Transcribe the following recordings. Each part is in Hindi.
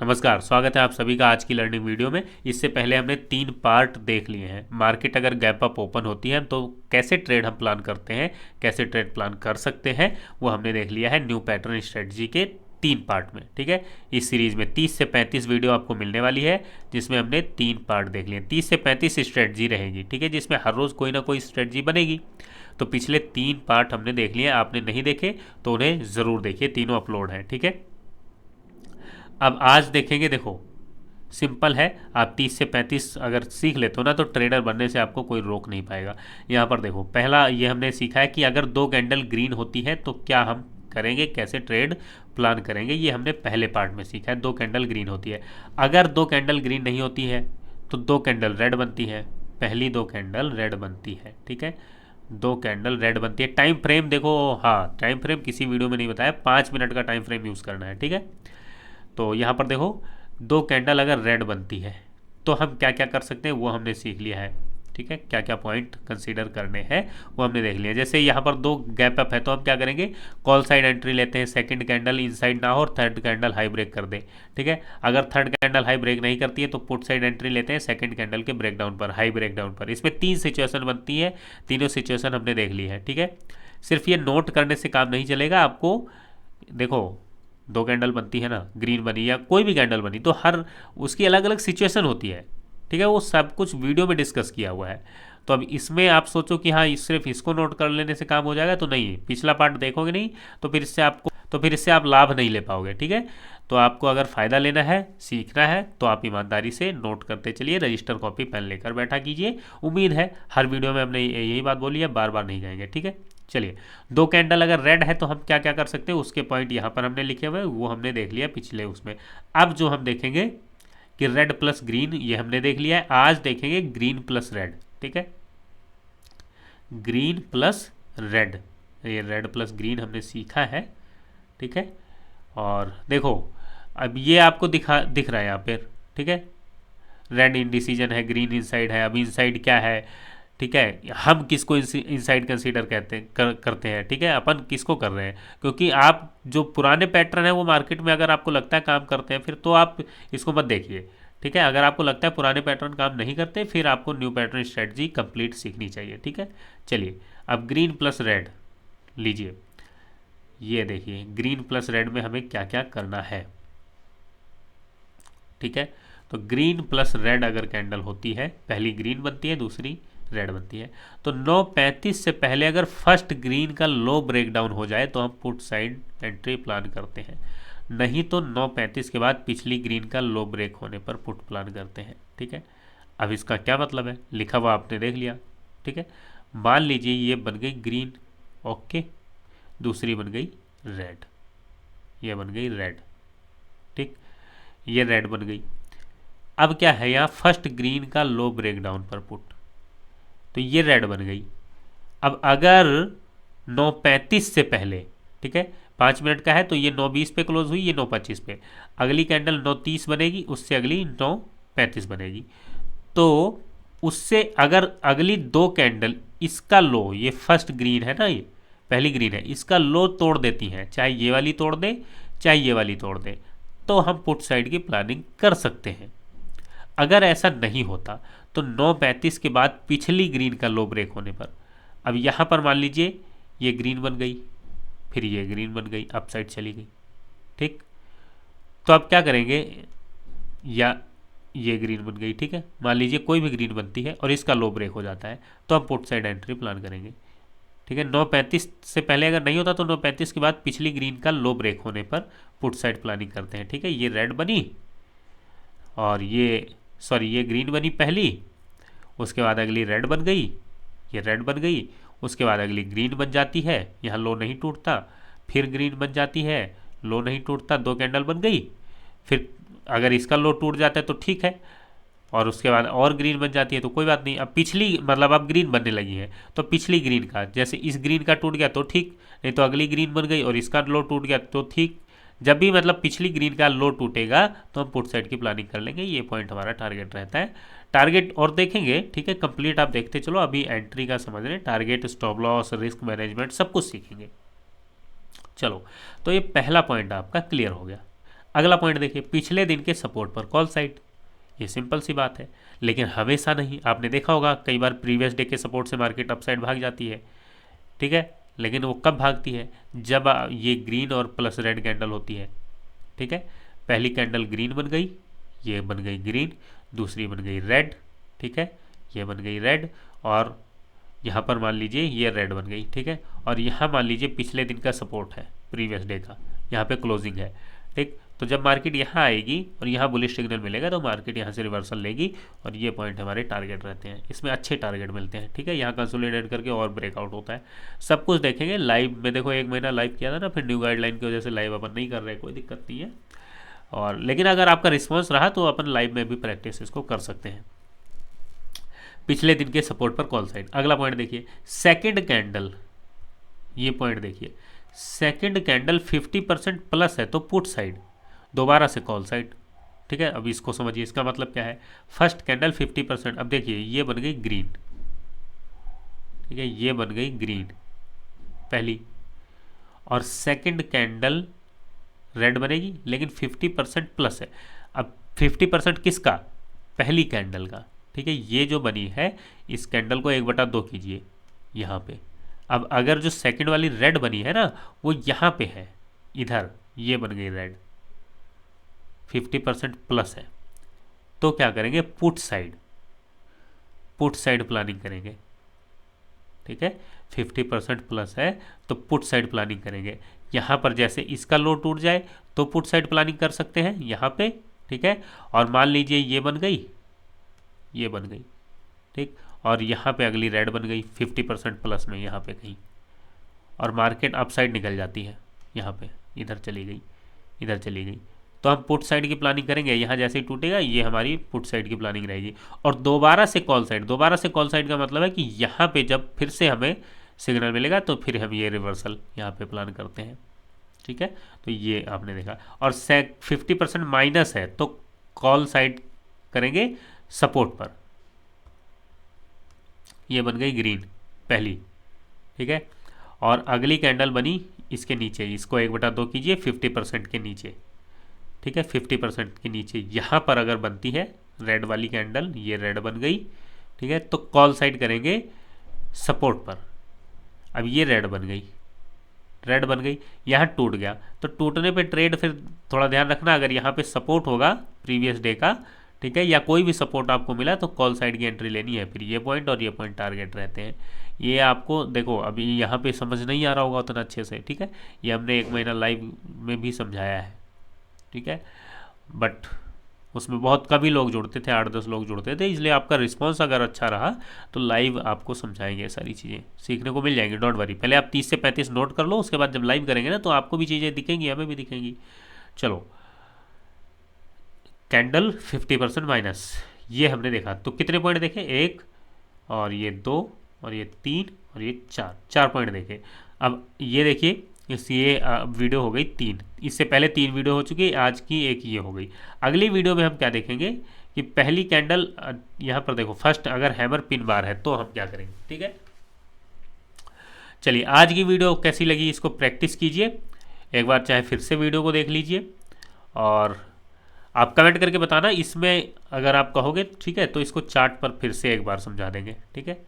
नमस्कार, स्वागत है आप सभी का आज की लर्निंग वीडियो में। इससे पहले हमने 3 पार्ट देख लिए हैं। मार्केट अगर गैप अप ओपन होती है तो कैसे ट्रेड हम प्लान करते हैं, कैसे ट्रेड प्लान कर सकते हैं, वो हमने देख लिया है न्यू पैटर्न स्ट्रेटजी के 3 पार्ट में। ठीक है, इस सीरीज़ में 30 से 35 वीडियो आपको मिलने वाली है, जिसमें हमने 3 पार्ट देख लिए। 30 से 35 स्ट्रेटजी रहेगी, ठीक है, जिसमें हर रोज़ कोई ना कोई स्ट्रेटजी बनेगी। तो पिछले 3 पार्ट हमने देख लिए, आपने नहीं देखे तो उन्हें ज़रूर देखिए, तीनों अपलोड हैं। ठीक है, अब आज देखेंगे। देखो सिंपल है, आप 30 से 35 अगर सीख लेते हो ना तो ट्रेडर बनने से आपको कोई रोक नहीं पाएगा। यहाँ पर देखो, पहला ये हमने सीखा है कि अगर 2 कैंडल ग्रीन होती है तो क्या हम करेंगे, कैसे ट्रेड प्लान करेंगे। ये हमने पहले पार्ट में सीखा है। 2 कैंडल ग्रीन होती है, अगर 2 कैंडल ग्रीन नहीं होती है तो 2 कैंडल रेड बनती है। पहली 2 कैंडल रेड बनती है, ठीक है, 2 कैंडल रेड बनती है। टाइम फ्रेम देखो, हाँ टाइम फ्रेम किसी वीडियो में नहीं बताया, 5 मिनट का टाइम फ्रेम यूज़ करना है। ठीक है, तो यहाँ पर देखो 2 कैंडल अगर रेड बनती है तो हम क्या क्या कर सकते हैं वो हमने सीख लिया है। ठीक है, क्या क्या पॉइंट कंसीडर करने हैं वो हमने देख लिया। जैसे यहाँ पर 2 गैप अप है तो हम क्या करेंगे, कॉल साइड एंट्री लेते हैं। सेकंड कैंडल इनसाइड ना हो और थर्ड कैंडल हाई ब्रेक कर दे। ठीक है, अगर थर्ड कैंडल हाई ब्रेक नहीं करती है तो पुट साइड एंट्री लेते हैं सेकंड कैंडल के ब्रेकडाउन पर, हाई ब्रेकडाउन पर। इसमें 3 सिचुएशन बनती है, तीनों सिचुएशन हमने देख ली है। ठीक है, सिर्फ ये नोट करने से काम नहीं चलेगा आपको। देखो 2 कैंडल बनती है ना, ग्रीन बनी या कोई भी कैंडल बनी, तो हर उसकी अलग अलग सिचुएशन होती है। ठीक है, वो सब कुछ वीडियो में डिस्कस किया हुआ है। तो अब इसमें आप सोचो कि हाँ सिर्फ इसको नोट कर लेने से काम हो जाएगा, तो नहीं। पिछला पार्ट देखोगे नहीं तो फिर इससे आप लाभ नहीं ले पाओगे। ठीक है, तो आपको अगर फ़ायदा लेना है, सीखना है, तो आप ईमानदारी से नोट करते चलिए, रजिस्टर कॉपी पेन लेकर बैठा कीजिए। उम्मीद है हर वीडियो में हमने यही बात बोली है, बार बार नहीं कहेंगे। ठीक है, चलिए 2 कैंडल अगर रेड है तो हम क्या क्या कर सकते हैं उसके पॉइंट यहाँ पर हमने लिखे हुए, वो हमने देख लिया पिछले उसमें। अब जो हम देखेंगे कि रेड प्लस ग्रीन, ये हमने देख लिया है। आज देखेंगे ग्रीन प्लस रेड। ठीक है, ग्रीन प्लस रेड, ये रेड प्लस ग्रीन हमने सीखा है। ठीक है, और देखो अब ये आपको दिख रहा है यहाँ पर। ठीक है, रेड इनडिसीजन है, ग्रीन इनसाइड है। अब इनसाइड क्या है, ठीक है, हम किसको इनसाइड कंसीडर करते हैं। ठीक है, अपन किसको कर रहे हैं, क्योंकि आप जो पुराने पैटर्न है वो मार्केट में अगर आपको लगता है काम करते हैं फिर तो आप इसको मत देखिए। ठीक है, अगर आपको लगता है पुराने पैटर्न काम नहीं करते फिर आपको न्यू पैटर्न स्ट्रेटजी कंप्लीट सीखनी चाहिए। ठीक है, चलिए अब ग्रीन प्लस रेड लीजिए, ये देखिए ग्रीन प्लस रेड में हमें क्या क्या करना है। ठीक है, तो ग्रीन प्लस रेड अगर कैंडल होती है, पहली ग्रीन बनती है दूसरी रेड बनती है, तो 9:35 से पहले अगर फर्स्ट ग्रीन का लो ब्रेकडाउन हो जाए तो हम पुट साइड एंट्री प्लान करते हैं, नहीं तो 9:35 के बाद पिछली ग्रीन का लो ब्रेक होने पर पुट प्लान करते हैं। ठीक है, अब इसका क्या मतलब है, लिखा हुआ आपने देख लिया। ठीक है, मान लीजिए ये बन गई ग्रीन, ओके, दूसरी बन गई रेड, ये बन गई रेड। ठीक, ये रेड बन गई। अब क्या है, यहाँ फर्स्ट ग्रीन का लो ब्रेकडाउन पर पुट, तो ये रेड बन गई। अब अगर 9:35 से पहले, ठीक है 5 मिनट का है, तो ये 9:20 पे क्लोज हुई, ये 9:25 पे, अगली कैंडल 9:30 बनेगी, उससे अगली 9:35 बनेगी। तो उससे अगर अगली 2 कैंडल इसका लो, ये फर्स्ट ग्रीन है ना, ये पहली ग्रीन है, इसका लो तोड़ देती हैं, चाहे ये वाली तोड़ दे चाहे ये वाली तोड़ दे, तो हम पुट साइड की प्लानिंग कर सकते हैं। अगर ऐसा नहीं होता तो 9:35 के बाद पिछली ग्रीन का लो ब्रेक होने पर, अब यहाँ पर मान लीजिए ये ग्रीन बन गई, फिर ये ग्रीन बन गई, अप साइड चली गई। ठीक, तो अब क्या करेंगे, या ये ग्रीन बन गई, ठीक है, मान लीजिए कोई भी ग्रीन बनती है और इसका लो ब्रेक हो जाता है तो हम पुट साइड एंट्री प्लान करेंगे। ठीक है, 9:35 से पहले अगर नहीं होता तो 9:35 के बाद पिछली ग्रीन का लो ब्रेक होने पर पुट साइड प्लानिंग करते हैं। ठीक है, ये रेड बनी और ये ग्रीन बनी पहली, उसके बाद अगली रेड बन गई, ये रेड बन गई, उसके बाद अगली ग्रीन बन जाती है, यहाँ लो नहीं टूटता, फिर ग्रीन बन जाती है, लो नहीं टूटता, 2 कैंडल बन गई, फिर अगर इसका लो टूट जाता है तो ठीक है, और उसके बाद और ग्रीन बन जाती है तो कोई बात नहीं। अब पिछली मतलब अब ग्रीन बनने लगी है तो पिछली ग्रीन का, जैसे इस ग्रीन का टूट गया तो ठीक, नहीं तो अगली ग्रीन बन गई और इसका लो टूट गया तो ठीक। जब भी मतलब पिछली ग्रीन का लो टूटेगा तो हम पुट साइड की प्लानिंग कर लेंगे, ये पॉइंट हमारा टारगेट रहता है। टारगेट और देखेंगे, ठीक है, कंप्लीट आप देखते चलो, अभी एंट्री का समझ रहे, target, stop loss, risk management सब कुछ सीखेंगे। चलो, तो ये पहला पॉइंट आपका क्लियर हो गया। अगला पॉइंट देखिए, पिछले दिन के सपोर्ट पर कॉल साइड। ये सिंपल सी बात है, लेकिन हमेशा नहीं। आपने देखा होगा कई बार प्रीवियस डे के सपोर्ट से मार्केट अपसाइड भाग जाती है, ठीक है, लेकिन वो कब भागती है, जब ये ग्रीन और प्लस रेड कैंडल होती है, ठीक है। पहली कैंडल ग्रीन बन गई, ये बन गई ग्रीन, दूसरी बन गई रेड, ठीक है, ये बन गई रेड, और यहाँ पर मान लीजिए ये रेड बन गई, ठीक है। और यहाँ मान लीजिए पिछले दिन का सपोर्ट है, प्रीवियस डे का, यहाँ पे क्लोजिंग है, ठीक। तो जब मार्केट यहाँ आएगी और यहाँ बुलिश सिग्नल मिलेगा तो मार्केट यहाँ से रिवर्सल लेगी, और ये पॉइंट हमारे टारगेट रहते हैं। इसमें अच्छे टारगेट मिलते हैं, ठीक है। यहाँ कंसोलिडेट करके और ब्रेकआउट होता है। सब कुछ देखेंगे लाइव में। देखो 1 महीना लाइव किया था ना, फिर न्यू गाइडलाइन की वजह से लाइव अपन नहीं कर रहे, कोई दिक्कत नहीं है। और लेकिन अगर आपका रिस्पॉन्स रहा तो अपन लाइव में भी प्रैक्टिस इसको कर सकते हैं। पिछले दिन के सपोर्ट पर कॉल साइड। अगला पॉइंट देखिए, सेकंड कैंडल, ये पॉइंट देखिए, सेकंड कैंडल 50% प्लस है तो पुट साइड, दोबारा से कॉल साइड, ठीक है। अब इसको समझिए, इसका मतलब क्या है। फर्स्ट कैंडल 50%, अब देखिए ये बन गई ग्रीन, ठीक है, ये बन गई ग्रीन पहली, और सेकंड कैंडल रेड बनेगी, लेकिन 50% प्लस है। अब 50% किसका, पहली कैंडल का, ठीक है। ये जो बनी है इस कैंडल को 1/2 कीजिए यहाँ पे। अब अगर जो सेकंड वाली रेड बनी है ना, वो यहाँ पे है, इधर ये बन गई रेड, 50% प्लस है, तो क्या करेंगे, put side, put side planning करेंगे, ठीक है। 50% प्लस है तो पुट साइड प्लानिंग करेंगे। यहाँ पर जैसे इसका लो टूट जाए तो पुट साइड प्लानिंग कर सकते हैं यहाँ पे, ठीक है। और मान लीजिए ये बन गई, ये बन गई, ठीक, और यहाँ पे अगली रेड बन गई 50% प्लस में यहाँ पे कहीं, और मार्केट अपसाइड निकल जाती है यहाँ पे, इधर चली गई, इधर चली गई, तो हम पुट साइड की प्लानिंग करेंगे। यहाँ जैसे ही टूटेगा ये हमारी पुट साइड की प्लानिंग रहेगी। और दोबारा से कॉल साइड, दोबारा से कॉल साइड का मतलब है कि यहाँ पे जब फिर से हमें सिग्नल मिलेगा तो फिर हम ये रिवर्सल यहाँ पे प्लान करते हैं, ठीक है। तो ये आपने देखा। और 50% माइनस है तो कॉल साइड करेंगे सपोर्ट पर, ये बन गई ग्रीन पहली, ठीक है। और अगली कैंडल बनी इसके नीचे, इसको 1/2 कीजिए 50% के नीचे, ठीक है। 50% के नीचे यहाँ पर अगर बनती है रेड वाली कैंडल, ये रेड बन गई, ठीक है, तो कॉल साइड करेंगे सपोर्ट पर। अब ये रेड बन गई, रेड बन गई, यहाँ टूट गया, तो टूटने पे ट्रेड फिर थोड़ा ध्यान रखना, अगर यहाँ पे सपोर्ट होगा प्रीवियस डे का, ठीक है, या कोई भी सपोर्ट आपको मिला तो कॉल साइड की एंट्री लेनी है। फिर ये पॉइंट और ये पॉइंट टारगेट रहते हैं। ये आपको देखो अभी यहाँ पे समझ नहीं आ रहा होगा उतना अच्छे से, ठीक है। ये हमने 1 महीना लाइव में भी समझाया है, ठीक है, बट उसमें बहुत कम ही लोग जुड़ते थे, 8-10 लोग जुड़ते थे, इसलिए आपका रिस्पांस अगर अच्छा रहा तो लाइव आपको समझाएंगे, सारी चीज़ें सीखने को मिल जाएंगी, डोंट वरी। पहले आप 30 से 35 नोट कर लो, उसके बाद जब लाइव करेंगे ना तो आपको भी चीज़ें दिखेंगी, हमें भी दिखेंगी। चलो, कैंडल 50% माइनस, ये हमने देखा। तो कितने पॉइंट देखे, 1 और ये 2 और ये 3 और ये 4 पॉइंट देखे। अब ये देखिए, ये वीडियो हो गई 3, इससे पहले 3 वीडियो हो चुकी है, आज की एक ये हो गई। अगली वीडियो में हम क्या देखेंगे कि पहली कैंडल यहाँ पर देखो, फर्स्ट अगर हैमर पिन बार है तो हम क्या करेंगे, ठीक है। चलिए, आज की वीडियो कैसी लगी इसको प्रैक्टिस कीजिए एक बार, चाहे फिर से वीडियो को देख लीजिए, और आप कमेंट करके बताना इसमें अगर आप कहोगे, ठीक है, तो इसको चार्ट पर फिर से एक बार समझा देंगे, ठीक है।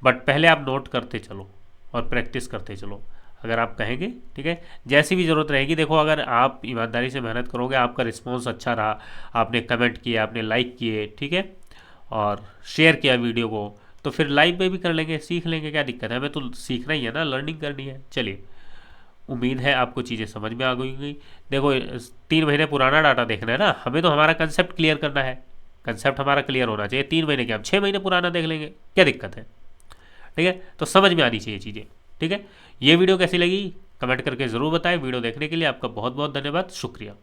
बट पहले आप नोट करते चलो और प्रैक्टिस करते चलो, अगर आप कहेंगे, ठीक है। जैसी भी ज़रूरत रहेगी, देखो अगर आप ईमानदारी से मेहनत करोगे, आपका रिस्पॉन्स अच्छा रहा, आपने कमेंट किए, आपने लाइक किए, ठीक है, और शेयर किया वीडियो को, तो फिर लाइव में भी कर लेंगे, सीख लेंगे, क्या दिक्कत है। हमें तो सीखना ही है ना, लर्निंग करनी है। चलिए, उम्मीद है आपको चीज़ें समझ में आ गई। देखो 3 महीने पुराना डाटा देखना है ना, हमें तो हमारा कंसेप्ट क्लियर करना है, कंसेप्ट हमारा क्लियर होना चाहिए। 3 महीने के हम 6 महीने पुराना देख लेंगे, क्या दिक्कत है, ठीक है। तो समझ में आनी चाहिए चीज़ें, ठीक है। ये वीडियो कैसी लगी कमेंट करके ज़रूर बताएं। वीडियो देखने के लिए आपका बहुत बहुत धन्यवाद, शुक्रिया।